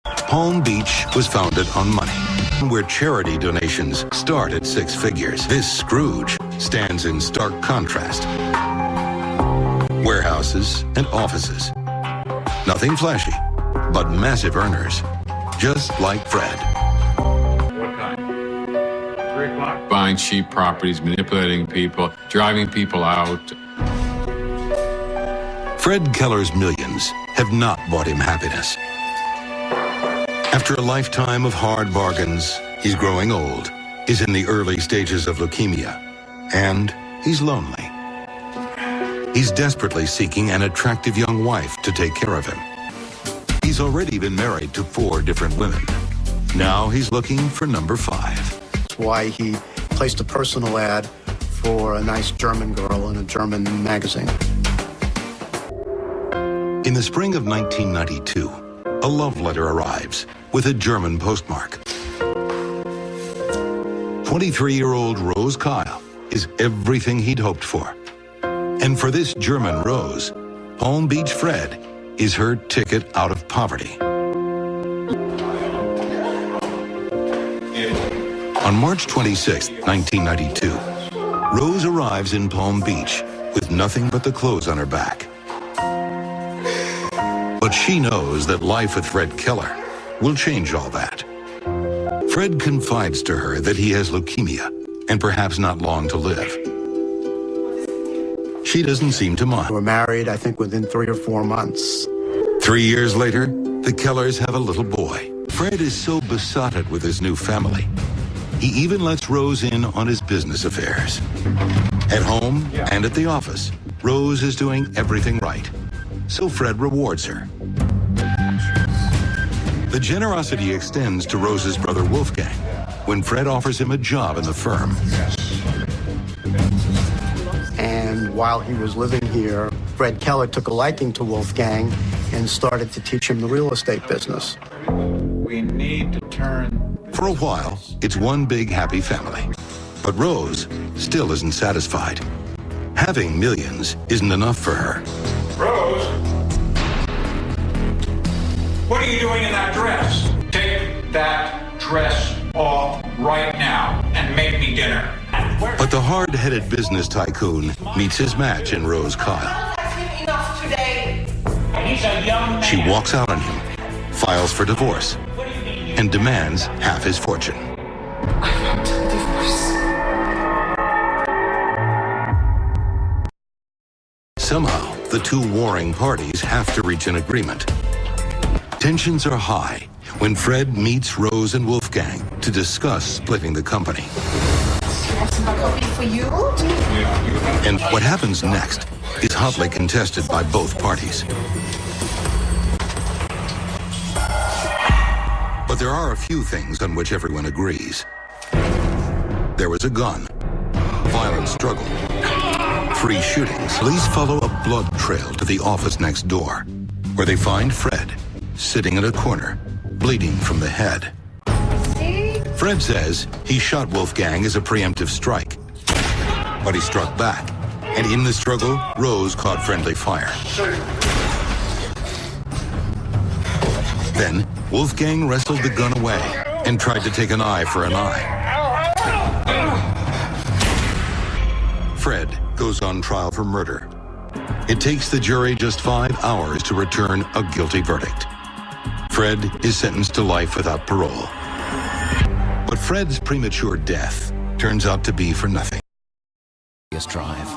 Palm Beach was founded on money, where charity donations start at 6 figures. This Scrooge stands in stark contrast. Warehouses and offices. Nothing flashy, but massive earners, just like Fred. What kind? 3 o'clock? Buying cheap properties, manipulating people, driving people out. Fred Keller's millions have not bought him happiness. After a lifetime of hard bargains, he's growing old, is in the early stages of leukemia, and he's lonely. He's desperately seeking an attractive young wife to take care of him. He's already been married to 4 different women. Now he's looking for number 5. That's why he placed a personal ad for a nice German girl in a German magazine. In the spring of 1992, a love letter arrives with a German postmark. 23-year-old Rose Kyle is everything he'd hoped for. And for this German Rose, Palm Beach Fred is her ticket out of poverty. On March 26, 1992, Rose arrives in Palm Beach with nothing but the clothes on her back. But she knows that life with Fred Keller will change all that. Fred confides to her that he has leukemia and perhaps not long to live. She doesn't seem to mind. We're married, I think, within 3 or 4 months. 3 years later, the Kellers have a little boy. Fred is so besotted with his new family, he even lets Rose in on his business affairs. At home and at the office, Rose is doing everything right. So Fred rewards her. The generosity extends to Rose's brother Wolfgang when Fred offers him a job in the firm. And while he was living here, Fred Keller took a liking to Wolfgang and started to teach him the real estate business. We need to turn... For a while, it's one big happy family. But Rose still isn't satisfied. Having millions isn't enough for her. Rose? What are you doing in that dress? Take that dress off right now and make me dinner. But the hard-headed business tycoon meets his match in Rose Kyle. Enough today. He's a young man. She walks out on him, files for divorce, and demands half his fortune. I want a divorce. Somehow, the 2 warring parties have to reach an agreement. Tensions are high when Fred meets Rose and Wolfgang to discuss splitting the company. For you? And what happens next is hotly contested by both parties. But there are a few things on which everyone agrees. There was a gun, violent struggle, 3 shootings. Police follow a blood trail to the office next door, where they find Fred sitting in a corner, bleeding from the head. Fred says he shot Wolfgang as a preemptive strike, but he struck back, and in the struggle, Rose caught friendly fire. Then, Wolfgang wrestled the gun away and tried to take an eye for an eye. Fred goes on trial for murder. It takes the jury just 5 hours to return a guilty verdict. Fred is sentenced to life without parole. But Fred's premature death turns out to be for nothing. Drive.